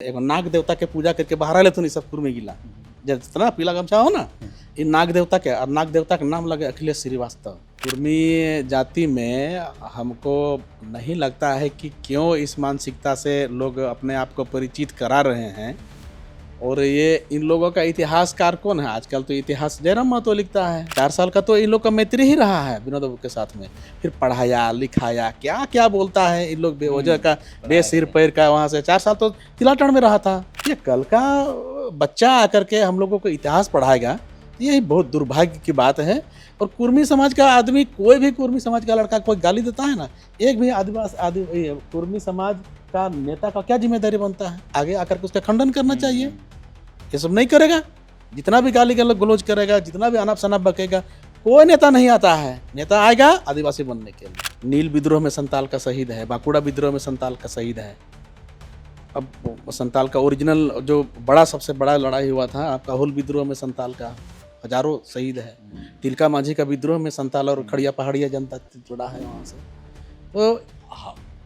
एगो नाग देवता के पूजा करके बाहर आले तो नहीं सब कुर्मी गिला जितना पीला गमछा हो ना ये नाग देवता के, और नाग देवता का नाम लगे अखिलेश श्रीवास्तव। कुर्मी जाति में हमको नहीं लगता है कि क्यों इस मानसिकता से लोग अपने आप को परिचित करा रहे हैं। और ये इन लोगों का इतिहासकार कौन है आजकल? तो इतिहास जयराम महतो लिखता है। 4 साल का तो इन लोग का मैत्री ही रहा है विनोद बाबू के साथ में, फिर पढ़ाया लिखाया, क्या क्या बोलता है इन लोग बेवजह का, बेसिर पैर का। वहाँ से 4 साल तो तिलाटन में रहा था। ये कल का बच्चा आकर के हम लोगों को इतिहास पढ़ाएगा, यही बहुत दुर्भाग्य की बात है। और कुर्मी समाज का आदमी, कोई भी कुर्मी समाज का लड़का कोई गाली देता है ना, एक भी आदिवासी कुर्मी समाज का नेता का क्या जिम्मेदारी बनता है? आगे आकर के उसका खंडन करना चाहिए। ये सब नहीं करेगा, जितना भी गाली गलौज करेगा, जितना भी अनाप शनाप बकेगा, कोई नेता नहीं आता है। नेता आएगा आदिवासी बनने के लिए। नील विद्रोह में संताल का शहीद है, बांकुड़ा विद्रोह में संताल का शहीद है। अब संताल का ओरिजिनल जो बड़ा सबसे बड़ा लड़ाई हुआ था आपका हुल विद्रोह में संताल का हजारों शहीद है। तिलका माझी का विद्रोह में संताल और खड़िया पहाड़िया जनता जुड़ा है वहाँ से। तो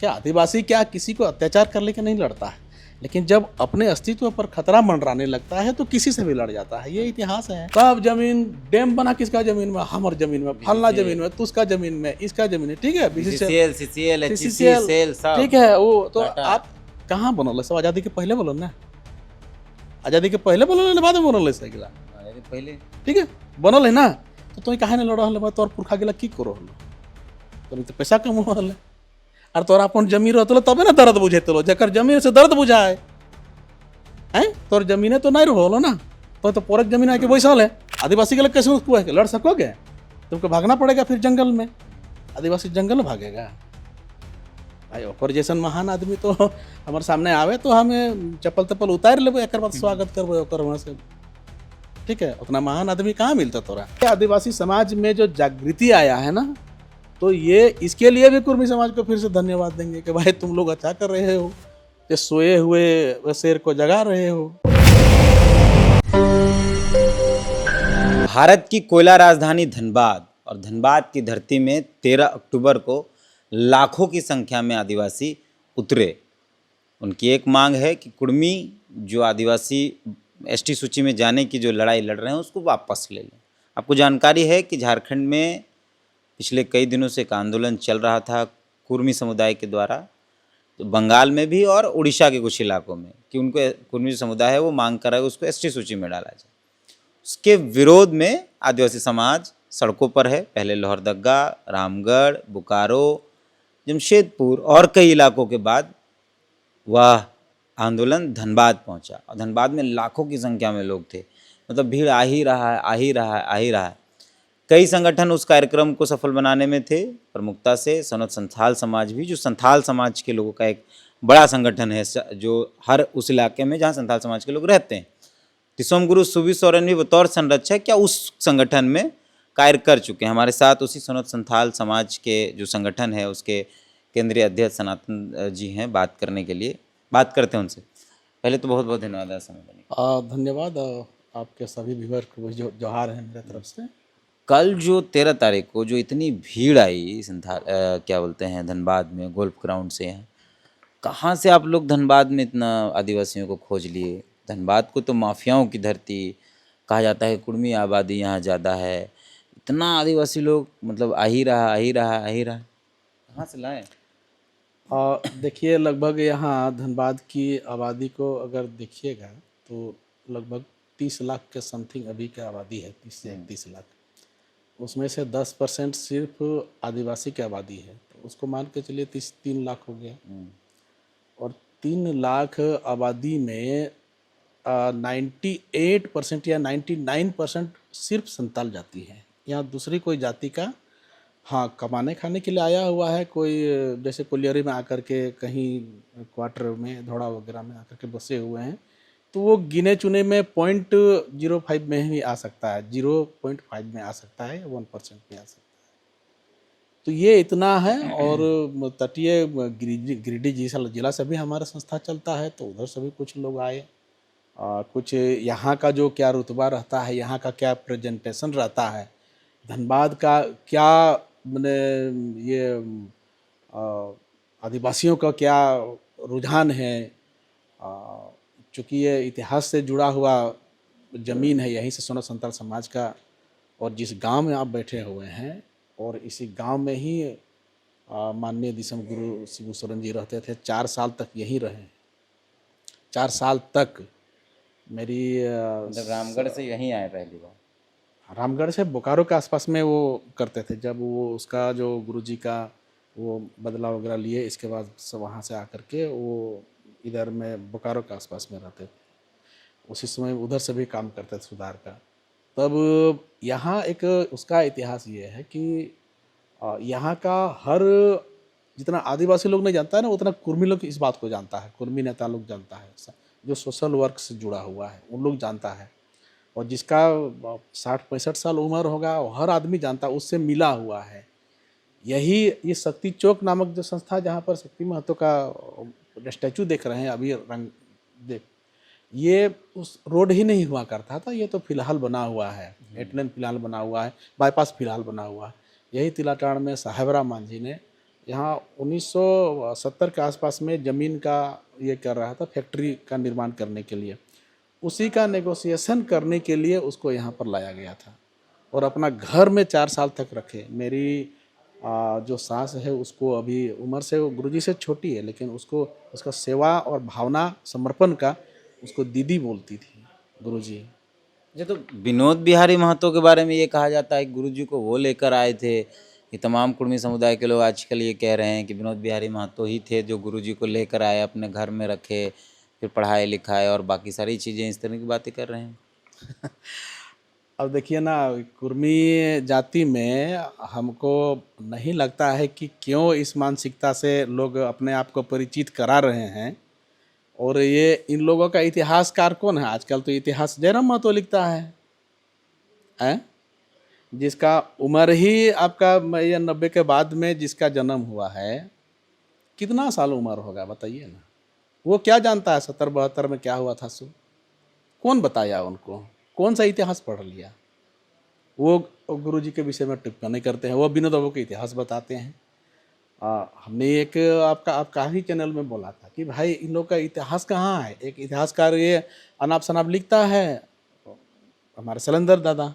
क्या आदिवासी क्या किसी को अत्याचार करने के नहीं लड़ता है, लेकिन जब अपने अस्तित्व पर खतरा मंडराने लगता है तो किसी से भी लड़ जाता है। ये इतिहास है। सब जमीन डैम बना किसका जमीन में? हमार जमीन में, फलना जमीन में, तुसका जमीन में, इसका जमीन है। ठीक है, ठीक है। वो तो आप कहाँ बनल है? सब आज़ादी के पहले बोलो ना, आज़ादी के पहले बोलो ना, बाद में बनल है गिला पहले। ठीक है, बनल है ना, तो तुम काहे नहीं लड़ रहा? तोर पुरखा गिला की करो तो पैसा कमो है और तोरा अपन जमीन रहते तबे ना दर्द बुझेते जकर जमीन से दर्द बुझाए हैं। तोर जमीने तो नहीं रहो ना, तो पोरक जमीन आके बैसल है। आदिवासी के लिए कैसे उसको लड़ सकोगे? तुमको भागना पड़ेगा फिर जंगल में। आदिवासी जंगल में भागेगा भाई? ओकर जैसन महान आदमी तो हमारे सामने आवे तो हमें चप्पल तप्पल उतार लेबो, एक बार स्वागत करबो ओकर वहाँ से। ठीक है, उतना महान आदमी कहाँ मिलता तोरा? आदिवासी समाज में जो जागृति आया है ना, तो ये इसके लिए भी कुर्मी समाज को फिर से धन्यवाद देंगे कि भाई तुम लोग अच्छा कर रहे हो, कि सोए हुए शेर को जगा रहे हो। भारत की कोयला राजधानी धनबाद और धनबाद की धरती में 13 अक्टूबर को लाखों की संख्या में आदिवासी उतरे। उनकी एक मांग है कि कुर्मी जो आदिवासी एसटी सूची में जाने की जो लड़ाई लड़ रहे हैं उसको वापस ले लें। आपको जानकारी है कि झारखंड में पिछले कई दिनों से एक आंदोलन चल रहा था कुर्मी समुदाय के द्वारा, तो बंगाल में भी और उड़ीसा के कुछ इलाकों में, कि उनको कुर्मी समुदाय है वो मांग कर रहा है उसको एसटी सूची में डाला जाए। उसके विरोध में आदिवासी समाज सड़कों पर है। पहले लोहरदगा, रामगढ़, बोकारो, जमशेदपुर और कई इलाकों के बाद वह आंदोलन धनबाद पहुंचा और धनबाद में लाखों की संख्या में लोग थे। मतलब भीड़ आ ही रहा है, आ ही रहा है, आ ही रहा है। कई संगठन उस कार्यक्रम को सफल बनाने में थे। प्रमुखता से सनोत संथाल समाज भी, जो संथाल समाज के लोगों का एक बड़ा संगठन है, जो हर उस इलाके में जहाँ संथाल समाज के लोग रहते हैं। तिसोम गुरु सुबी सोरेन भी बतौर संरक्षक क्या उस संगठन में कार्य कर चुके हैं। हमारे साथ उसी सनोत संथाल समाज के जो संगठन है उसके केंद्रीय अध्यक्ष सनातन जी हैं बात करने के लिए। बात करते हैं उनसे। पहले तो बहुत बहुत धन्यवाद समय देने का। धन्यवाद। आपके सभी व्यूअर को जो जोहार है मेरे तरफ से। कल जो 13 तारीख को जो इतनी भीड़ आई क्या बोलते हैं धनबाद में गोल्फ ग्राउंड से हैं, कहाँ से आप लोग धनबाद में इतना आदिवासियों को खोज लिए? धनबाद को तो माफियाओं की धरती कहा जाता है, कुर्मी आबादी यहाँ ज़्यादा है, इतना आदिवासी लोग मतलब आ ही रहा, आ ही रहा, आ ही रहा, कहाँ से लाए? देखिए, लगभग यहाँ धनबाद की आबादी को अगर देखिएगा तो लगभग 30 लाख के समथिंग अभी की आबादी है, 30 से 31 लाख। उसमें से 10% सिर्फ आदिवासी की आबादी है, तो उसको मान के चलिए 3 लाख हो गया। और 3 लाख आबादी में 98% या 99% सिर्फ संताल जाति है। यहाँ दूसरी कोई जाति का हाँ कमाने खाने के लिए आया हुआ है कोई, जैसे कोलियरी में आकर के कहीं क्वार्टर में धोड़ा वगैरह में आकर के बसे हुए हैं, तो वो गिने चुने में 0.05 में ही आ सकता है, 0.5 में आ सकता है, 1% में आ सकता है। तो ये इतना है। और तटीय गिरिडीह जिला से भी हमारा संस्था चलता है, तो उधर से भी कुछ लोग आए। कुछ यहाँ का जो क्या रुतबा रहता है, यहाँ का क्या प्रेजेंटेशन रहता है, धनबाद का क्या मैंने ये आदिवासियों का क्या रुझान है, चूँकि ये इतिहास से जुड़ा हुआ ज़मीन है, यहीं से सोना संताल समाज का, और जिस गांव में आप बैठे हुए हैं और इसी गांव में ही माननीय दिसम गुरु शिबू सोरेन जी रहते थे। 4 साल तक यहीं रहे। 4 साल तक मेरी मतलब रामगढ़ से यहीं आए पहली बार? रामगढ़ से बोकारो के आसपास में वो करते थे। जब वो उसका जो गुरुजी का वो बदला वगैरह लिए, इसके बाद सब वहाँ से आकर के वो इधर में बोकारो के आसपास में रहते थे। उसी समय उधर से भी काम करते थे सुधार का। तब यहाँ एक उसका इतिहास ये है कि यहाँ का हर जितना आदिवासी लोग नहीं जानता है ना, उतना कुर्मी लोग इस बात को जानता है। कुर्मी नेता लोग जानता है, जो सोशल वर्क से जुड़ा हुआ है उन लोग जानता है। और जिसका 60-65 साल उम्र होगा वो हर आदमी जानता है, उससे मिला हुआ है। यही ये शक्ति चौक नामक जो संस्था, जहाँ पर शक्ति महतो का स्टैचू देख रहे हैं अभी, रंग देख, ये उस रोड ही नहीं हुआ करता था। ये तो फिलहाल बना हुआ है, 8 लेन फिलहाल बना हुआ है, बाईपास फिलहाल बना हुआ है। यही तिलाटाड़ में साहेबराम मांझी ने यहाँ 1970 के आसपास में ज़मीन का ये कर रहा था, फैक्ट्री का निर्माण करने के लिए। उसी का नेगोशिएशन करने के लिए उसको यहाँ पर लाया गया था और अपना घर में 4 साल तक रखे। मेरी जो सास है उसको अभी उम्र से वो गुरुजी से छोटी है, लेकिन उसको उसका सेवा और भावना समर्पण का उसको दीदी बोलती थी गुरुजी। ये तो विनोद बिहारी महतो के बारे में ये कहा जाता है कि गुरुजी को वो लेकर आए थे। ये तमाम कुर्मी समुदाय के लोग आजकल ये कह रहे हैं कि विनोद बिहारी महतो ही थे जो गुरुजी को लेकर आए, अपने घर में रखे, फिर पढ़ाए लिखाए और बाकी सारी चीज़ें, इस तरह की बातें कर रहे हैं। अब देखिए ना, कुर्मी जाति में हमको नहीं लगता है कि क्यों इस मानसिकता से लोग अपने आप को परिचित करा रहे हैं। और ये इन लोगों का इतिहासकार कौन है आजकल? तो इतिहास जयराम महतो लिखता है? जिसका उम्र ही आपका ये 90 के बाद में जिसका जन्म हुआ है, कितना साल उम्र होगा बताइए ना। वो क्या जानता है 70-72 में क्या हुआ था सो? कौन बताया उनको? कौन सा इतिहास पढ़ लिया? वो गुरुजी के विषय में टिप्पणी करते हैं, वो विनोद बाबू के इतिहास बताते हैं। हमने एक आपका ही चैनल में बोला था कि भाई इन लोग का इतिहास कहाँ है। एक इतिहासकार ये अनाप शनाप लिखता है, हमारे सलंदर दादा,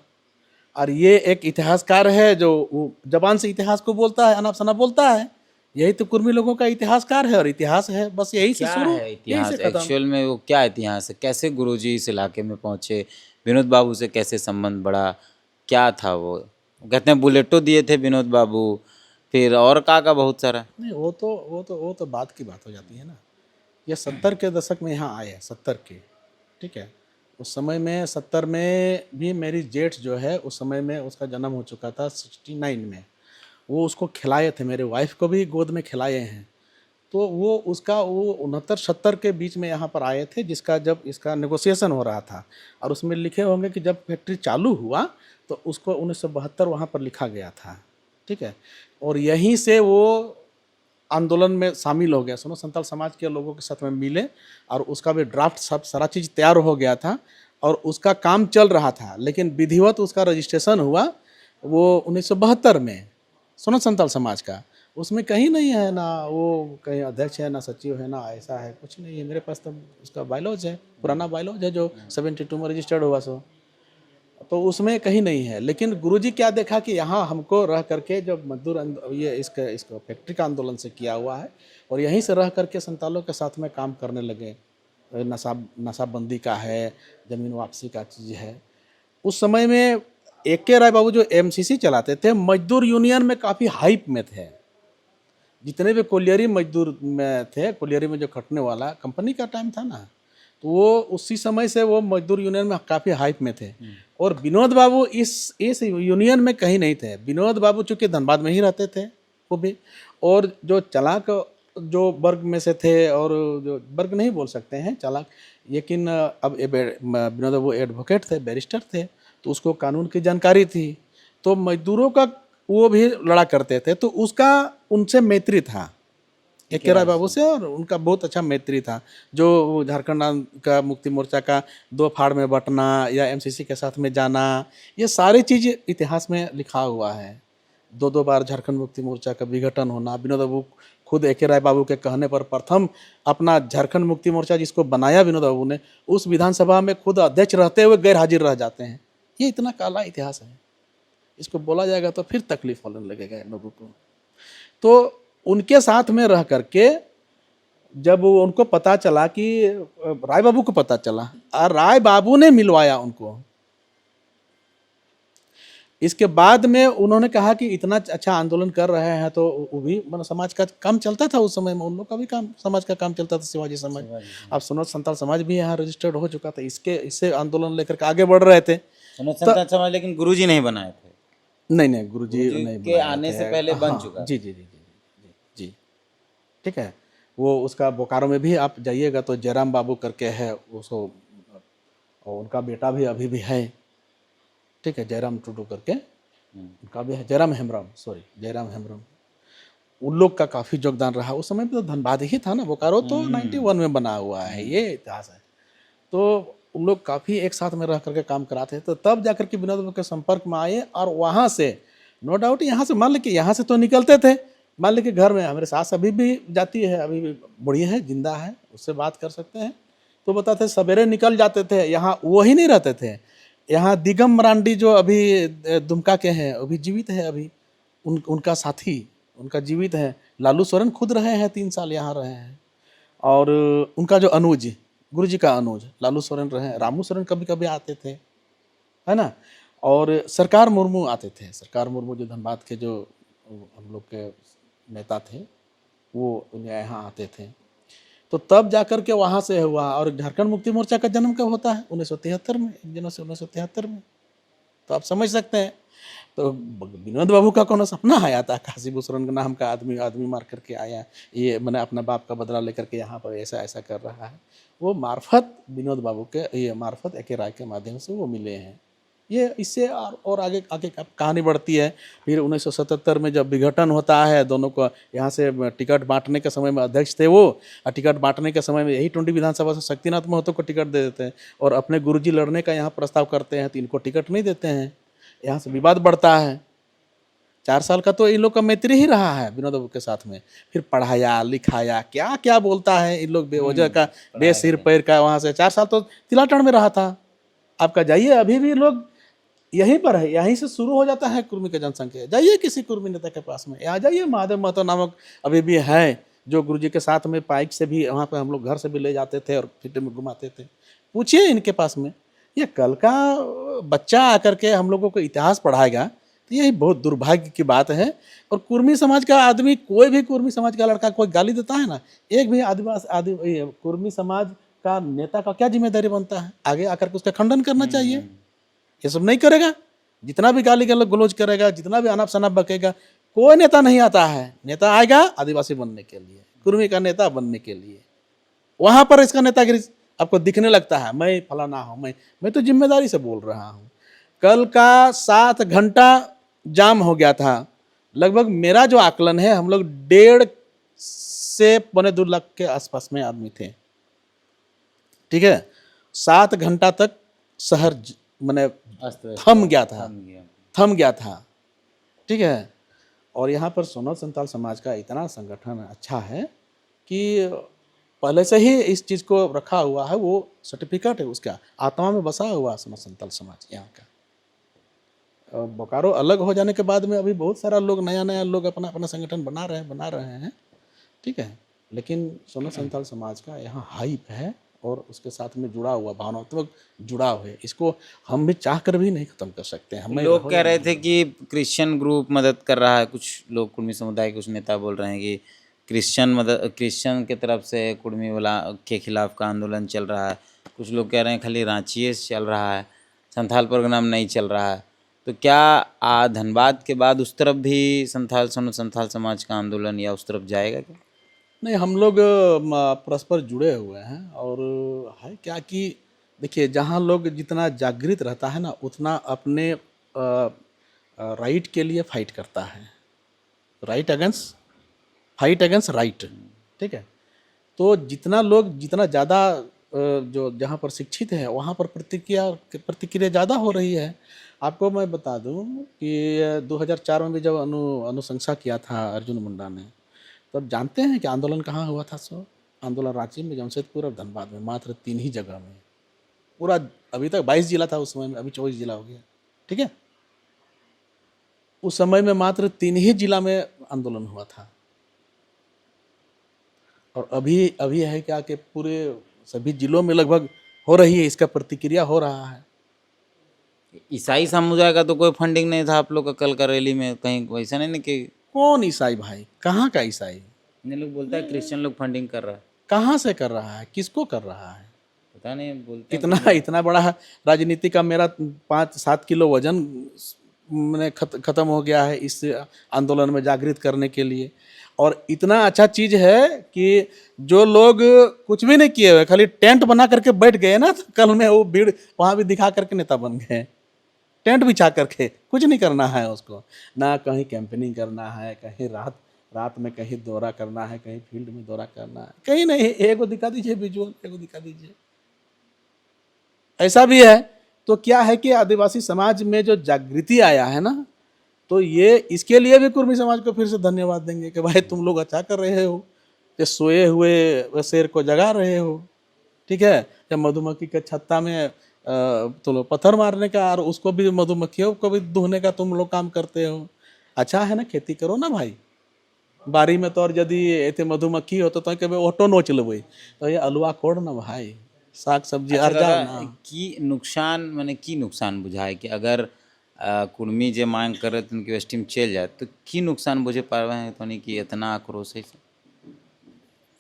और ये एक इतिहासकार है जो वो जबान से इतिहास को बोलता है, अनाप शनाप बोलता है। यही तो कुर्मी लोगों का इतिहासकार है और इतिहास है, बस यही से क्या शुरू, है यही इतिहास? से खत्म। एक्चुअल में वो क्या इतिहास है? कैसे गुरुजी इस इलाके में पहुंचे? विनोद बाबू से कैसे संबंध बढ़ा? क्या था वो? कहते हैं बुलेटो दिए थे विनोद बाबू, फिर और का बहुत सारा। नहीं, वो तो बात की बात हो जाती है ना। ये 70 के दशक में यहाँ आए हैं, 70 के, ठीक है। उस समय में 70 में भी मेरी जेठ जो है उस समय में उसका जन्म हो चुका था 69 में। वो उसको खिलाए थे, मेरे वाइफ को भी गोद में खिलाए हैं। तो वो उसका वो 69-70 के बीच में यहाँ पर आए थे, जिसका जब इसका नेगोशिएशन हो रहा था। और उसमें लिखे होंगे कि जब फैक्ट्री चालू हुआ तो उसको 1972 वहाँ पर लिखा गया था, ठीक है। और यहीं से वो आंदोलन में शामिल हो गया, सोना संताल समाज के लोगों के साथ में मिले और उसका भी ड्राफ्ट सब सारा चीज़ तैयार हो गया था और उसका काम चल रहा था। लेकिन विधिवत उसका रजिस्ट्रेशन हुआ वो 1972 में, सोना संताल समाज का। उसमें कहीं नहीं है ना वो कहीं अध्यक्ष है, ना सचिव है, ना ऐसा है, कुछ नहीं है। मेरे पास तो उसका बायलॉज है, पुराना बायलॉज है जो 72 में रजिस्टर्ड हुआ सो, तो उसमें कहीं नहीं है। लेकिन गुरुजी क्या देखा कि यहाँ हमको रह करके जो मजदूर ये इसको फैक्ट्री का आंदोलन से किया हुआ है और यहीं से रह करके संतालों के साथ में काम करने लगे। नशाबंदी का है, ज़मीन वापसी का चीज़ है। उस समय में AK राय बाबू जो MCC चलाते थे, मजदूर यूनियन में काफ़ी हाइप में थे। जितने भी कोलियरी मजदूर में थे, कोलियरी में जो खटने वाला कंपनी का टाइम था ना, तो वो उसी समय से वो मजदूर यूनियन में काफ़ी हाइप में थे। और विनोद बाबू इस यूनियन में कहीं नहीं थे। विनोद बाबू चूँकि धनबाद में ही रहते थे वो भी, और जो चालाक जो वर्ग में से थे, और जो वर्ग नहीं बोल सकते हैं चालाक, लेकिन अब विनोद बाबू एडवोकेट थे, बैरिस्टर थे, तो उसको कानून की जानकारी थी। तो मजदूरों का वो भी लड़ा करते थे, तो उसका उनसे मैत्री था, AK राय बाबू से, और उनका बहुत अच्छा मैत्री था। जो झारखंड का मुक्ति मोर्चा का 2 फाड़ में बंटना या MCC के साथ में जाना, ये सारी चीज़ इतिहास में लिखा हुआ है। 2 बार झारखंड मुक्ति मोर्चा का विघटन होना, विनोद बाबू खुद ए के राय बाबू के कहने पर प्रथम अपना झारखंड मुक्ति मोर्चा जिसको बनाया विनोद बाबू ने, उस विधानसभा में खुद अध्यक्ष रहते हुए गैर हाजिर रह जाते हैं। ये इतना काला इतिहास है, इसको बोला जाएगा तो फिर तकलीफ होने लगेगा लोगों को। तो उनके साथ में रह करके जब उनको पता चला कि राय बाबू को पता चला और राय बाबू ने मिलवाया उनको, इसके बाद में उन्होंने कहा कि इतना अच्छा आंदोलन कर रहे हैं तो वो भी मतलब समाज का काम चलता था उस समय में, उन लोग का भी काम समाज का काम चलता था, शिवाजी समाज। अब सुनो संताल समाज भी यहाँ रजिस्टर्ड हो चुका था, इससे आंदोलन लेकर के आगे बढ़ रहे थे। संताल समाज लेकिन गुरुजी नहीं बनाए थे। नहीं गुरुजी नहीं के आने से पहले बन चुका। जी जी जी जी जी ठीक है। वो उसका बोकारो में भी आप जाइएगा तो जयराम बाबू करके है, उसको उनका बेटा भी अभी भी है, ठीक है, जयराम टुडू करके उनका भी है, जयराम हेम्ब्रम, उन लोग का काफ़ी योगदान रहा। उस समय तो धनबाद ही था ना, बोकारो तो 91 में बना हुआ है, ये इतिहास है। तो उन लोग काफ़ी एक साथ में रह करके काम कराते थे। तो तब जाकर के विनोद बाबू के संपर्क में आए और वहाँ से नो डाउट यहाँ से मान लीजिए यहाँ से तो निकलते थे, मान लीजिए घर में हमारे सास अभी भी जाती है, अभी भी बूढ़ी है, जिंदा है, उससे बात कर सकते हैं। तो बताते सवेरे निकल जाते थे, यहाँ वो ही नहीं रहते थे। यहाँ दिगम मरांडी जो अभी दुमका के हैं, अभी जीवित है, अभी उनका साथी उनका जीवित है। लालू सोरेन खुद रहे हैं, 3 साल यहाँ रहे हैं। और उनका जो अनुज, गुरुजी का अनुज लालू सोरेन रहे, रामू सोरेन कभी कभी आते थे, है ना। और सरकार मुर्मू आते थे, सरकार मुर्मू जो धनबाद के जो हम लोग के नेता थे, वो यहाँ आते थे। तो तब जाकर के वहाँ से हुआ। और झारखंड मुक्ति मोर्चा का जन्म कब होता है? 1973 में, 1 जनवरी 1973 में। तो आप समझ सकते हैं। तो विनोद बाबू का कौन सपना आया था, काशी भूषण के नाम का आदमी मार करके आया, ये मैंने अपना बाप का बदला लेकर के यहाँ पर ऐसा ऐसा कर रहा है। वो मार्फत विनोद बाबू के, ये मार्फत ए के राय के माध्यम से वो मिले हैं। ये इससे और आगे कहानी बढ़ती है। फिर 1977 में जब विघटन होता है, दोनों को यहाँ से टिकट बांटने के समय में अध्यक्ष थे वो, और टिकट बांटने के समय में यही टुंडी विधानसभा से शक्तिनाथ महतो को टिकट दे देते हैं और अपने गुरुजी लड़ने का यहाँ प्रस्ताव करते हैं, तो इनको टिकट नहीं देते हैं। यहाँ से विवाद बढ़ता है। 4 साल का तो इन लोग का मैत्री ही रहा है विनोद बाबू के साथ में। फिर पढ़ाया लिखाया, क्या क्या बोलता है इन लोग बेवजह का, बेसिर पैर का। वहाँ से 4 साल तो तिलाटन में रहा था। आपका जाइए, अभी भी लोग यहीं पर है, यहीं से शुरू हो जाता है कुर्मी का जनसंख्या। जाइए किसी कुर्मी नेता के पास में, यहाँ जाइए, महादेव महतो नामक अभी भी है, जो गुरुजी के साथ में बाइक से भी वहाँ पे हम लोग घर से भी ले जाते थे और फिर में घुमाते थे। पूछिए इनके पास में। ये कल का बच्चा आकर के हम लोगों को इतिहास पढ़ाएगा, तो यही बहुत दुर्भाग्य की बात है। और कुर्मी समाज का आदमी, कोई भी कुर्मी समाज का लड़का कोई गाली देता है ना, एक भी आदिवासी कुर्मी समाज का नेता का क्या जिम्मेदारी बनता है? आगे आकर के उसका खंडन करना चाहिए। ये सब नहीं करेगा। जितना भी गाली गलौज करेगा, जितना भी अनाप शनाप बकेगा, कोई नेता नहीं आता है। नेता आएगा आदिवासी बनने के लिए, कुर्मी का नेता बनने के लिए। वहाँ पर इसका नेतागिरी आपको दिखने लगता है, मैं फलाना हूँ, मैं तो जिम्मेदारी से बोल रहा हूँ। कल का 7 घंटा जाम हो गया था। लगभग मेरा जो आकलन है, हम लोग 1.5 से 2.25 लाख के आसपास में आदमी थे, ठीक है। 7 घंटा तक शहर मैंने थम गया था, ठीक है। और यहाँ पर सोनल संताल समाज का इतना संगठन अच्छा है कि पहले से ही इस चीज़ को रखा हुआ है, वो सर्टिफिकेट है उसका, आत्मा में बसा हुआ सोनल संताल समाज यहाँ का। बोकारो अलग हो जाने के बाद में अभी बहुत सारा लोग, नया लोग अपना अपना संगठन बना रहे हैं, ठीक है। लेकिन सोनल संताल समाज का यहाँ हाइप है और उसके साथ में जुड़ा हुआ, भावनात्मक जुड़ाव है। इसको हम भी चाह कर भी नहीं खत्म कर सकते हैं। हमें लोग कह रहे थे कि क्रिश्चियन ग्रुप मदद कर रहा है, कुछ लोग कुर्मी समुदाय के कुछ नेता बोल रहे हैं कि क्रिश्चियन की तरफ से कुर्मी वाला के खिलाफ का आंदोलन चल रहा है। कुछ लोग कह रहे हैं खाली रांची से चल रहा है, संथाल प्रोग्राम नहीं चल रहा है। तो क्या धनबाद के बाद उस तरफ भी संथाल समाज का आंदोलन या उस तरफ जाएगा क्या? नहीं, हम लोग परस्पर जुड़े हुए हैं। और है क्या कि देखिए, जहाँ लोग जितना जागृत रहता है ना, उतना अपने राइट के लिए फाइट करता है, फाइट अगेंस्ट राइट, ठीक है। तो जितना ज़्यादा जो जहाँ पर शिक्षित है, वहाँ पर प्रतिक्रिया ज़्यादा हो रही है। आपको मैं बता दूं कि 2004 में भी जब अनुशंसा किया था अर्जुन मुंडा ने, तो अब जानते हैं कि आंदोलन कहाँ हुआ था? सो आंदोलन रांची में, जमशेदपुर और धनबाद में, मात्र 3 ही जगह में। पूरा अभी तक 22 जिला था उस समय में, अभी 24 जिला हो गया। ठीक है, उस समय में मात्र 3 ही जिला में आंदोलन हुआ था। और अभी है क्या कि पूरे सभी जिलों में लगभग हो रही है, इसका प्रतिक्रिया हो रहा है। ईसाई समुदाय का तो कोई फंडिंग नहीं था आप लोग का कल का रैली में, कहीं वैसा नहीं ना कि कौन ईसाई भाई? कहाँ का ईसाई? इन्हें लोग बोलता है क्रिश्चियन लोग फंडिंग कर रहा है, कहाँ से कर रहा है? किसको कर रहा है? पता नहीं, बोलते हैं इतना बड़ा राजनीति का मेरा 5-7 किलो वजन मैंने खत्म हो गया है इस आंदोलन में जागृत करने के लिए। और इतना अच्छा चीज है कि जो लोग कुछ भी नहीं किए हुए, खाली टेंट बना करके बैठ गए ना, तो कल में वो भीड़ वहां भी दिखा करके नेता बन गए। टेंट बिछा करके कुछ नहीं करना है उसको, ना कहीं कैंपेनिंग करना है, कहीं रात में कहीं दौरा करना है, कहीं फील्ड में दौरा करना है, कहीं नहीं। एगो दिखा दीजिए विजुअल, एगो दिखा दीजिए। ऐसा भी है। तो क्या है कि आदिवासी समाज में जो जागृति आया है ना, तो ये इसके लिए भी कुर्मी समाज को फिर से धन्यवाद देंगे कि भाई तुम लोग अच्छा कर रहे हो, ये सोए हुए शेर को जगा रहे हो। ठीक है, जब मधुमक्खी के छत्ता में तो लोग पत्थर मारने का और उसको भी मधुमक्खियों को भी दूहने का तुम लोग काम करते हो। अच्छा है ना, खेती करो ना भाई। बारी में तो और यदि एते मधुमक्खी हो तो कभी ऑटो नोच लेबै, तो ये अलुआ कोड़ ना भाई, साग सब्जी अच्छा अर्जा दादा, ना। की नुकसान बुझाए कि अगर कुर्मी जे मांग करे तो उनकी स्टीम चल जाए तो की नुकसान बुझे पावे हैं तो नहीं कि इतना आक्रोश है?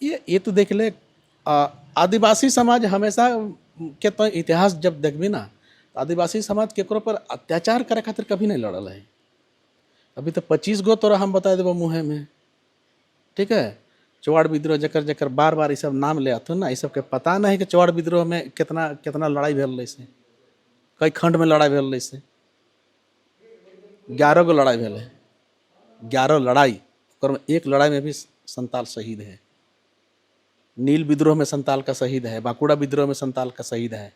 ये तो देख ले, आदिवासी समाज हमेशा के तो इतिहास जब देखबी ना, आदिवासी समाज केकरो पर अत्याचार करे खातिर कभी नहीं लड़ल है। अभी तो 25 गो तोरा हम बता देबो मुँहे में। ठीक है, चौड़ विद्रोह जकर जकर बार बार ये सब नाम ले आते ना, ये सब के पता नहीं कि चौड़ विद्रोह में कितना कितना लड़ाई भेल से, कई खंड में लड़ाई भेल से। 11 गो लड़ाई भेल है, 11 लड़ाई, और में एक लड़ाई में भी संताल शहीद है। नील विद्रोह में संताल का शहीद है, बांकुड़ा विद्रोह में संताल का शहीद है।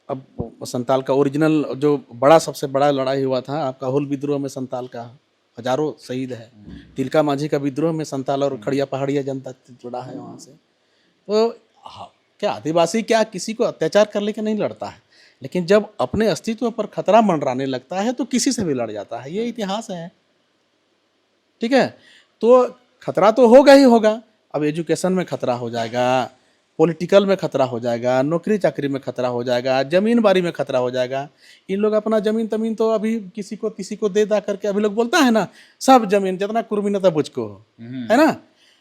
अब संताल का ओरिजिनल जो बड़ा सबसे बड़ा लड़ाई हुआ था आपका हुल विद्रोह में संताल का हजारों शहीद है। तिलका माझी का विद्रोह में संताल और खड़िया पहाड़िया जनता जुड़ा है वहाँ से। तो क्या आदिवासी क्या किसी को अत्याचार कर लेके नहीं लड़ता है, लेकिन जब अपने अस्तित्व पर खतरा मंडराने लगता है तो किसी से भी लड़ जाता है। ये इतिहास है। ठीक है, तो खतरा तो होगा ही होगा। अब एजुकेशन में खतरा हो जाएगा, पॉलिटिकल में खतरा हो जाएगा, नौकरी चाकरी में खतरा हो जाएगा, जमीन बाड़ी में खतरा हो जाएगा। इन लोग अपना जमीन तमीन तो अभी किसी को दे दा करके अभी लोग बोलता है ना, सब जमीन जितना कुर्मी नेता बुझको है ना,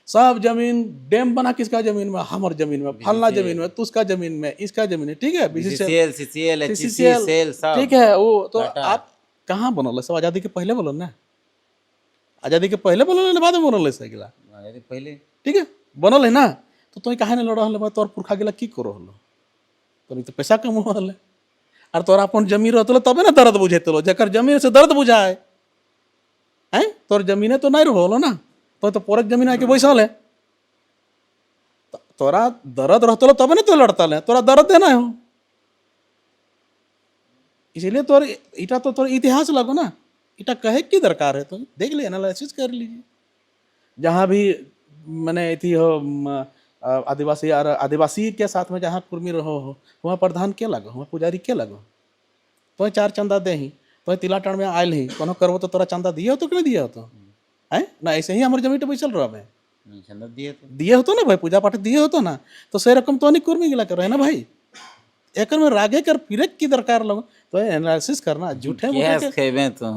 सब जमीन डैम बना किसका जमीन में, हमार जमीन में, फलना जमीन में, तुसका जमीन में, इसका जमीन है। ठीक है, BCCL, CCL, CCL, सेल सब। ठीक है, वो तो आप कहाँ बनल है? सब आज़ादी के पहले बोलो ना, आज़ादी के पहले बोलो बाद में बनल है गिला पहले। ठीक है, बनल है ना, तो तुम कहे नहीं लड़ रहा तोर पुरखा गिला की करो हलो, तो नहीं तो पैसा कम हो है। और तोरा अपन जमीन रहते तबे ना दर्द बुझेते, जकर जमीन से दर्द बुझाए हैं, तोर जमीने तो नहीं रहो ना, तो पोरक जमीन आके बैसल है, तोरा दर्द रहते तबे ना तो लड़ता है, तोरा दर्द देना हो। इसीलिए तोर इटा तो तोर इतिहास लगो ना, इटा कहे की दरकार है, तुम देख ली, एनालिसिस कर लीजिए। जहाँ भी मैंने थी हो आदिवासी के साथ में जहाँ कुर्मी रहो हो, वहाँ प्रधान के लगो, वहाँ पुजारी के लगो, तो 4 चंदा दे ही, तो तिला टाण में आयल ही कोनो करबो तो तोरा चंदा दिए हो तो कि नहीं दिए हो तो है ना। ऐसे ही हमारे जमीन पे बैसल रहो में चंदा दिए हो तो ना भाई, पूजा पाठ दिए हो तो ना, तो से रकम तो नहीं कुर्मी गिला कर रहे ना भाई। एक में रागे कर फिर की दरकार लगो, तो एनालिसिस करना। झूठे खेबे तो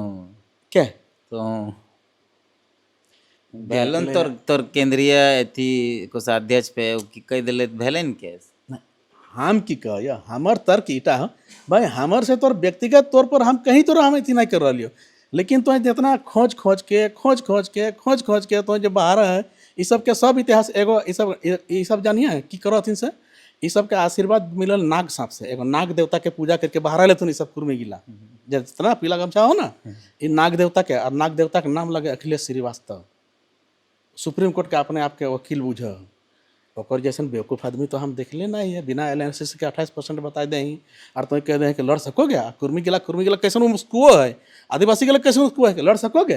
क्या तो भेलन तोर केंद्रीय अथी कोषाध्यक्ष पे कह दिले भेलन केस। हम की कह हमर तर्क इटा हो भाई, हमर से तोर व्यक्तिगत तौर पर हम कहीं तो हम इतनी नहीं कर रही हो, लेकिन तो जितना खोज खोज के तो जो बाहर है, ये सब के सब इतिहास एगो ये सब जानिए की करो हथिन से, ये सब के आशीर्वाद मिलल नाग सांप से। एगो नाग देवता के पूजा करके बाहर आए तुम सब कुर्मी गिला जितना पीला गमछा हो ना, ये नाग देवता के, और नाग देवता के नाम लगे अखिलेश श्रीवास्तव, सुप्रीम कोर्ट के अपने आप के वकील बुझ। और जैसन बेवकूफ़ आदमी तो हम देख लेना ही है, बिना एनालिसिस के 28% बता दें ही, और तो कह दें कि लड़ सकोगे। कुर्मी गिला कैसे उसको है, आदिवासी गिला कैसे उसको है कि लड़ सकोगे,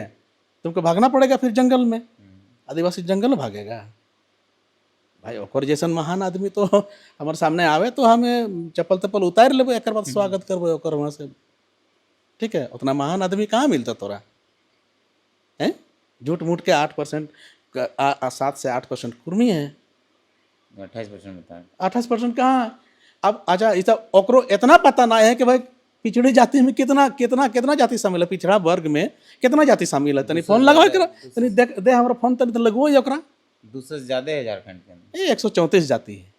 तुमको भागना पड़ेगा फिर जंगल में। आदिवासी जंगल भागेगा भाई। ओकर जैसन महान आदमी तो हमारे सामने आवे तो हमें चप्पल तप्पल उतार लेबो, एक बाद स्वागत करबो ओकर वहाँ से। ठीक है, उतना महान आदमी कहाँ मिलता तोरा हैं? झूठ मूठ के 8% 7 से 8% कुर्मी है, 28% बताएं। 28% कहाँ? अब अच्छा इस ओकरो इतना पता ना है कि भाई पिछड़ी जाति में कितना कितना कितना जाति शामिल है, पिछड़ा वर्ग में कितना जाति शामिल है। तनी फोन लगाओ एकरा, तनी देख दे हमरा फोन, तनी तो लगवो ओकरा। 200 से ज़्यादा है झारखंड के अंदर। ये 134 जाति है।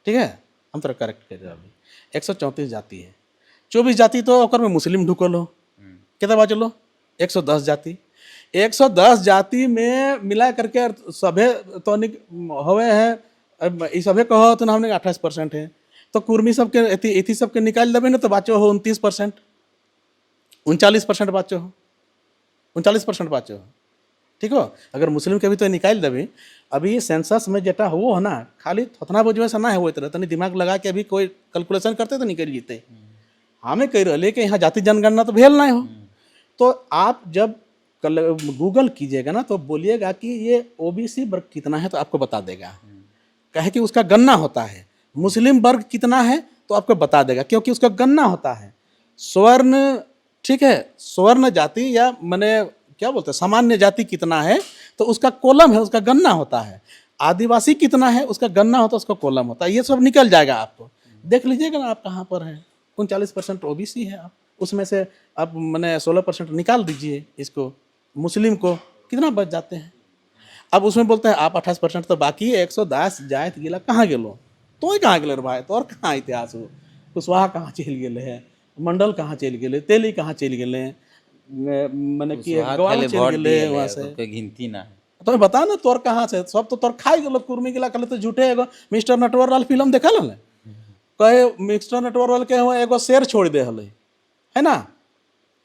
ठीक है, हम तो करेक्ट कर रहे अभी 134 जाति है। 24 जाति तो ओकर में मुस्लिम ढुकल हो, कितना बात चलो 110 जाति। 110 जाति में मिला करके सभे तनिक होवे है, ई सभे कहो तो हमने 28% है, तो कुर्मी सबके इति सबके निकाल देवे ना तो बाचो हो 29%, 39% बाचो हो, 39% बाचो हो। ठीक हो, अगर मुस्लिम के भी तो निकाल देवे। अभी सेंसस में जेटा हो है ना, खाली थोतना बजवे से ना है, वो तरह तनी दिमाग लगा के अभी कोई कैलकुलेशन करते तो निकल जीते। हमें कह रहे कि यहाँ जाति जनगणना तो भेल ना हो, तो आप जब गूगल कीजिएगा ना तो बोलिएगा कि ये ओबीसी वर्ग कितना है तो आपको बता देगा, कहे कि उसका गणना होता है। मुस्लिम वर्ग कितना है तो आपको बता देगा, क्योंकि उसका गणना होता है। स्वर्ण, ठीक है, स्वर्ण जाति या माने क्या बोलते हैं सामान्य जाति कितना है तो उसका कॉलम है, उसका गणना होता है। आदिवासी कितना है उसका गणना होता है, उसका कॉलम होता है। ये सब निकल जाएगा, आपको देख लीजिएगा ना आप कहाँ पर है। 39% ओबीसी है, आप उसमें से आप मैंने 16% निकाल दीजिए, इसको मुस्लिम को कितना बच जाते हैं। अब उसमें बोलते हैं आप 28%, तो बाकी 110 जायत गिला कहाँ गेलो, तो कहाँ गेले रे भाई, तोर कहाँ इतिहास हो, कुशवाहा कहाँ चल गए है, मंडल कहाँ चल गए, तेली कहाँ चल गए, मैंने कि गवाला चल गए वहाँ से, गिनती ना है। तो बता ना तोर कहाँ से, सब तो तोर खाई गेलो कुर्मी गिला कल तो झूठे एगो मिस्टर नटवरलाल फिल्म देखा ले, कहे मिस्टर नटवरलाल के एगो शेर छोड़ दे हले है ना,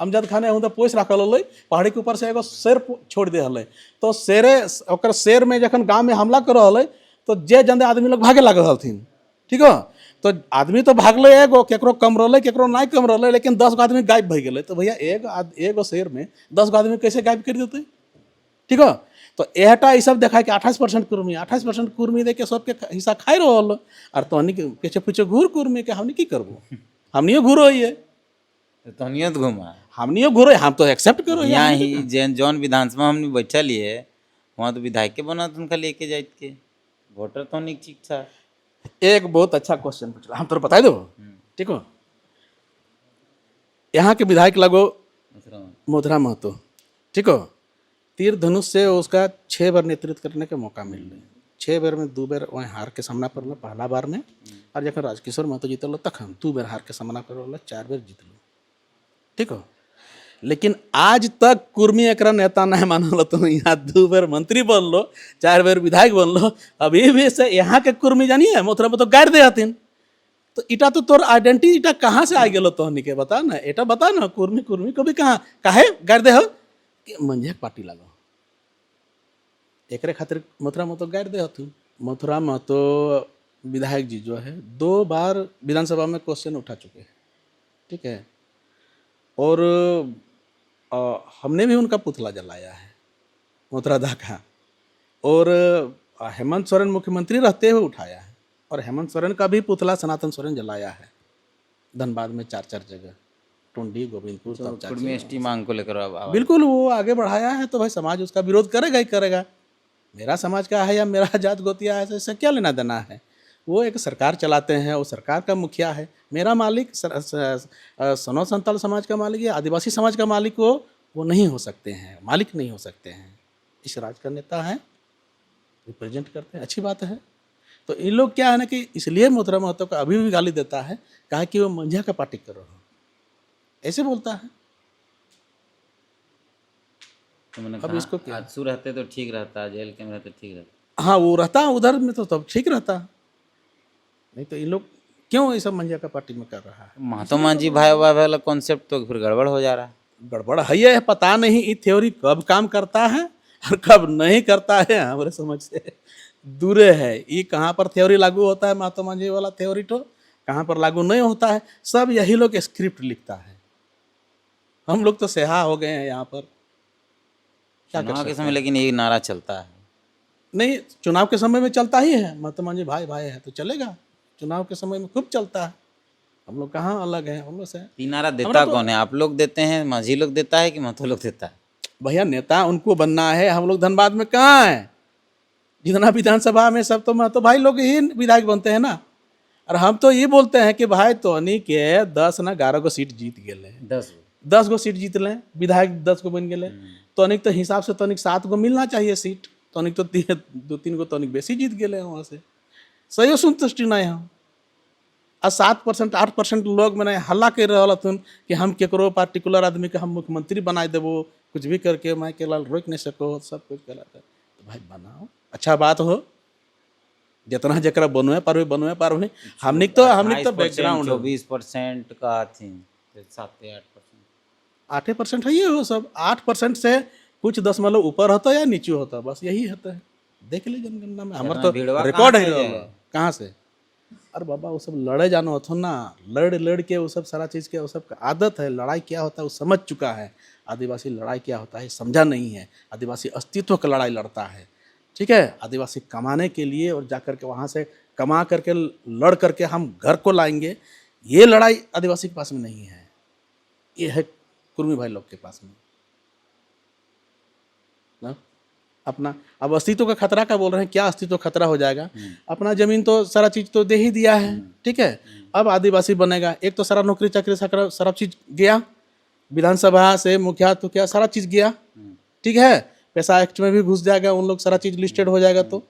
अमजद खान हूँ तो पोस रखल हल, पहाड़ी के ऊपर से एगो शेर छोड़ दे हल, तो शेरे ओकर शेर में जखन गाँव में हमला कर हल तो जे जंदे आदमी लोग भागे लागल हथिन। ठीक है, तो आदमी तो भागल एगो, केकरो कम रहा केकरो नहीं कम रहा, लेकिन 10 गो आदमी गायब भई गए। तो भैया एगो शेर में 10 गो आदमी कैसे गायब कर देते। ठीक है, तो एहटा ये सब देखा कि 28% कुर्मी, 28% कुर्मी दे के सबके हिस्सा खाई रहा, और तहनी के पीछे पीछे घूर कुर्मी के हमनी की करबो, हमनियो घूरो ही तो घुमा, हमनियो घूरो, हम तो एक्सेप्ट करो। यहाँ ही जौन विधानसभा हमने बैठा लिए वहाँ तो विधायक के बना तो उनका लेके जाए के वोटर तो नहीं ठीक था। एक बहुत अच्छा क्वेश्चन पूछला, हम तो बता दो। ठीक हो, यहाँ के विधायक लगो मोधरा महतो। ठीक हो, तीर धनुष से उसका 6 बार नेतृत्व करने का मौका मिल रहा है। 6 बार में 2 बार वहाँ हार के सामना पड़ल, पहला बार में, और जब राजकिशोर महतो जीतल तक हम 2 बार हार के सामना कर 4 बार जीतल। ठीक हो, लेकिन आज तक कुर्मी एकरा नेता नहीं मानल, तो यहाँ 2 बार मंत्री बन लो, 4 बार विधायक बन लो, अभी भी से यहाँ के कुर्मी जानिए मोथरा में तो गाड़ दे हथिन। तो इटा तो तोर आइडेंटिटी इटा कहाँ से आ गलो तोहनी के बता ना, एटा बता ना, कुर्मी कुर्मी को भी कहाँ काहे गाड़ दे हो कि मंझे पार्टी लगो, एकरे खातिर मथुरा में तो गाड़ दे हथिन। मथुरा में तो विधायक जी जो है 2 बार विधानसभा में क्वेश्चन उठा चुके हैं। ठीक है, और हमने भी उनका पुतला जलाया है मथुरा दा का, और हेमंत सोरेन मुख्यमंत्री रहते हुए उठाया है, और हेमंत सोरेन का भी पुतला सनातन सोरेन जलाया है धनबाद में 4 जगह, टुंडी, गोविंदपुर, कुर्मी एसटी मांग को लेकर बिल्कुल वो आगे बढ़ाया है। तो भाई समाज उसका विरोध करेगा ही करेगा, मेरा समाज का है या मेरा जात गोतिया है, इससे क्या लेना देना है। वो एक सरकार चलाते हैं, वो सरकार का मुखिया है। मेरा मालिक सनो संताल समाज का मालिक या आदिवासी समाज का मालिक वो नहीं हो सकते हैं, मालिक नहीं हो सकते हैं। इस राज्य का नेता है, रिप्रेजेंट करते हैं, अच्छी बात है। तो इन लोग क्या है ना कि इसलिए मोथरा महतो का अभी भी गाली देता है, कहा कि वो मंझा का पार्टी कर रहा हो, ऐसे बोलता है। तो मैंने अब इसको क्या, हादसू रहते तो ठीक रहता, जेल के में रहते ठीक रहता। हाँ वो रहता उधर में तो तब ठीक रहता, नहीं तो इन लोग क्यों ये सब मंझा का पार्टी में कर रहा है। महात्मा मांझी भाई वाला कॉन्सेप्ट तो फिर गड़बड़ हो जा रहा है। गड़बड़ है, ये पता नहीं ये थ्योरी कब काम करता है और कब नहीं करता है, हमारे समझ से दूरे है। ये कहाँ पर थ्योरी लागू होता है, महात्मा मांझी वाला थ्योरी तो कहाँ पर लागू नहीं होता है। सब यही लोग स्क्रिप्ट लिखता है, हम लोग तो सेहा हो गए हैं यहाँ पर, क्या कर चुनाव के सकते समय हैं। लेकिन यही नारा चलता है, नहीं, चुनाव के समय में चलता ही है, महात्मा जी भाई भाई है तो चलेगा, चुनाव के समय में खूब चलता है। हम लोग कहाँ अलग हैं, हम लोग से। तीनारा देता कौन है? आप लोग देते हैं, माझी लोग देता है कि महतो लोग देता है? भैया नेता उनको बनना है, हम लोग धनबाद में कहाँ हैं? जितना विधानसभा में सब तो महतो भाई लोग ही विधायक बनते हैं ना। और हम तो ये बोलते हैं कि भाई तोहनी के 10 ना 11 को सीट जीत गए, 10 गो सीट जीत लें, विधायक 10 को बन गए, तोनिक तो हिसाब से तोनिक 7 को मिलना चाहिए सीट, तोनिक तो 2-3 को तोनिक बेसी जीत गए वहाँ से, सही संतुष्टि नहीं हम। आ 7% 8% लोग मैंने हल्ला कर रहा थुन कि हम केकरो पार्टिकुलर आदमी के हम मुख्यमंत्री बनाए देवो, कुछ भी करके मैं के लाल रोक नहीं सको, सब कुछ कहलाता। तो भाई बनाओ, अच्छा बात हो, जितना जरा बनवे पारवे हमनिक तो बैकग्राउंड 24% का थी, 7-8%, 8% है ये हो सब, 8% से कुछ 10 ऊपर होता या नीचे होता, बस यही होता है। देख ली जनगणना में हमारे तो रिकॉर्ड है कहाँ से। अरे बाबा वो सब लड़े जानो हो ना, लड़ के वो सब सारा चीज़ के वो सब का आदत है, लड़ाई क्या होता है वो समझ चुका है। आदिवासी लड़ाई क्या होता है समझा नहीं है, आदिवासी अस्तित्व का लड़ाई लड़ता है, ठीक है। आदिवासी कमाने के लिए और जा कर के वहाँ से कमा करके लड़ करके हम घर को लाएंगे, ये लड़ाई आदिवासी के पास में नहीं है, ये है कुर्मी भाई लोग के पास में ना। अपना अब अस्तित्व का खतरा का बोल रहे हैं, क्या अस्तित्व खतरा हो जाएगा? अपना जमीन तो सारा चीज तो दे ही दिया है, ठीक है। अब आदिवासी बनेगा, एक तो सारा नौकरी चाकरी सारा चीज गया, विधानसभा से मुखिया तो क्या सारा चीज गया, ठीक है। पैसा एक्ट में भी घुस जाएगा, उन लोग सारा चीज लिस्टेड हो जाएगा, तो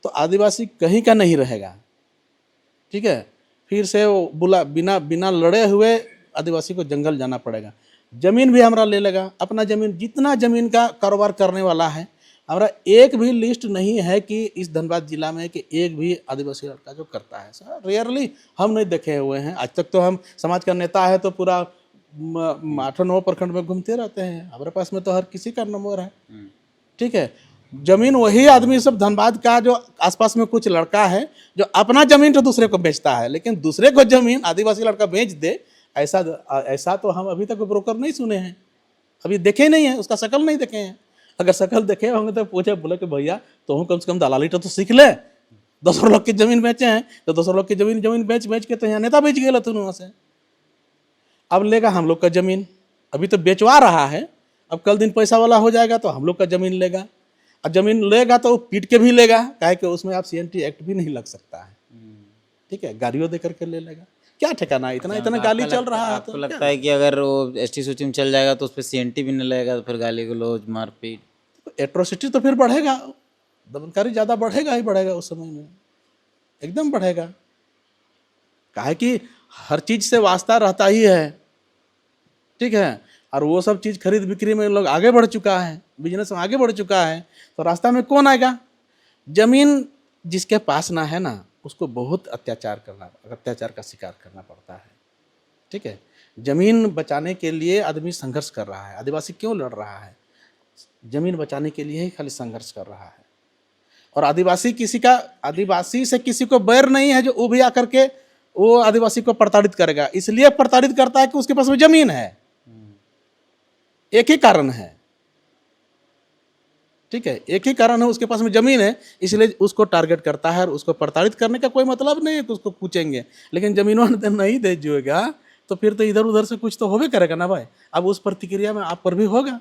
आदिवासी कहीं का नहीं रहेगा, ठीक है। फिर से वो बिना लड़े हुए आदिवासी को जंगल जाना पड़ेगा। जमीन भी हमारा ले लेगा, अपना जमीन, जितना जमीन का कारोबार करने वाला है, हमारा एक भी लिस्ट नहीं है कि इस धनबाद जिला में कि एक भी आदिवासी लड़का जो करता है, सर रेयरली हम नहीं देखे हुए हैं आज तक। तो हम समाज का नेता है तो पूरा 8-9 प्रखंड में घूमते रहते हैं, हमारे पास में तो हर किसी का नंबर है, ठीक है। जमीन वही आदमी सब धनबाद का जो आसपास में कुछ लड़का है जो अपना जमीन तो दूसरे को बेचता है, लेकिन दूसरे को जमीन आदिवासी लड़का बेच दे, ऐसा तो हम अभी तक ब्रोकर नहीं सुने हैं, अभी देखे नहीं है, उसका शकल नहीं देखे हैं। अगर शकल देखे होंगे तो पूछे, बोले कि भैया तो कम से कम दलाली तो सीख ले, दूसरों लोग की जमीन बेचे हैं तो दूसरों लोग की जमीन बेच के तो यहाँ नेता बेच गए तुम वहाँ से। अब लेगा हम लोग का जमीन, अभी तो बेचवा रहा है, अब कल दिन पैसा वाला हो जाएगा तो हम लोग का जमीन लेगा, और जमीन लेगा तो पीट के भी लेगा, काहे कि उसमें आप CNT एक्ट भी नहीं लग सकता है, ठीक है। गाड़ियों दे करके ले लेगा, क्या ठिकाना है, इतना गाली चल रहा है। आपको लगता है कि अगर वो ST सूची में चल जाएगा तो उस पर CNT भी नहीं लगेगा, तो फिर गाली गलौज मारपीट एट्रोसिटी तो फिर बढ़ेगा, दमनकारी ज़्यादा बढ़ेगा ही बढ़ेगा, उस समय में एकदम बढ़ेगा, काहे कि हर चीज़ से वास्ता रहता ही है, ठीक है। और वो सब चीज़ खरीद बिक्री में लोग आगे बढ़ चुका है, बिजनेस में आगे बढ़ चुका है, तो रास्ता में कौन आएगा? जमीन जिसके पास ना है ना, उसको बहुत अत्याचार का शिकार करना पड़ता है, ठीक है। जमीन बचाने के लिए आदमी संघर्ष कर रहा है। आदिवासी क्यों लड़ रहा है? जमीन बचाने के लिए ही खाली संघर्ष कर रहा है। और आदिवासी से किसी को बैर नहीं है जो वो भी आकर के वो आदिवासी को प्रताड़ित करेगा, इसलिए प्रताड़ित करता है कि उसके पास में जमीन है, एक ही कारण है, ठीक है, एक ही कारण है, उसके पास में जमीन है, इसलिए उसको टारगेट करता है। और उसको प्रताड़ित करने का कोई मतलब नहीं है कि उसको पूछेंगे, लेकिन जमीनों नहीं दे जुएगा तो फिर तो इधर उधर से कुछ तो होबे करेगा ना भाई। अब उस प्रतिक्रिया में आप पर भी होगा,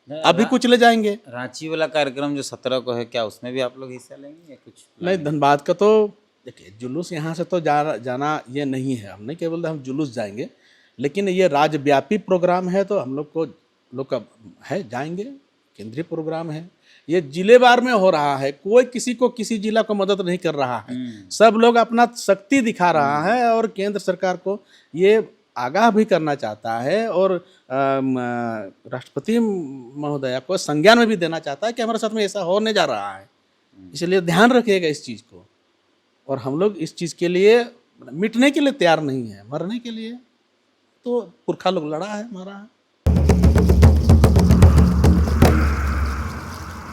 अभी कुछ ले जाएंगे। रांची वाला कार्यक्रम जो 17 को है, क्या उसमें भी आप लोग हिस्सा लेंगे या कुछ? नहीं, धनबाद का तो देखिए जुलूस यहाँ से तो जाना ये नहीं है, हम नहीं केवल हम जुलूस जाएंगे, लेकिन ये राज्यव्यापी प्रोग्राम है तो हम लोग का है, जाएंगे, केंद्रीय प्रोग्राम है, ये जिलेवार में हो रहा है, कोई किसी को किसी जिला को मदद नहीं कर रहा है, सब लोग अपना शक्ति दिखा रहा है और केंद्र सरकार को ये आगाह भी करना चाहता है और राष्ट्रपति महोदया को संज्ञान में भी देना चाहता है कि हमारे साथ में ऐसा होने जा रहा है, इसलिए ध्यान रखिएगा इस चीज़ को। और हम लोग इस चीज़ के लिए मिटने के लिए तैयार नहीं है, मरने के लिए तो पुरखा लोग लड़ा है, मारा है।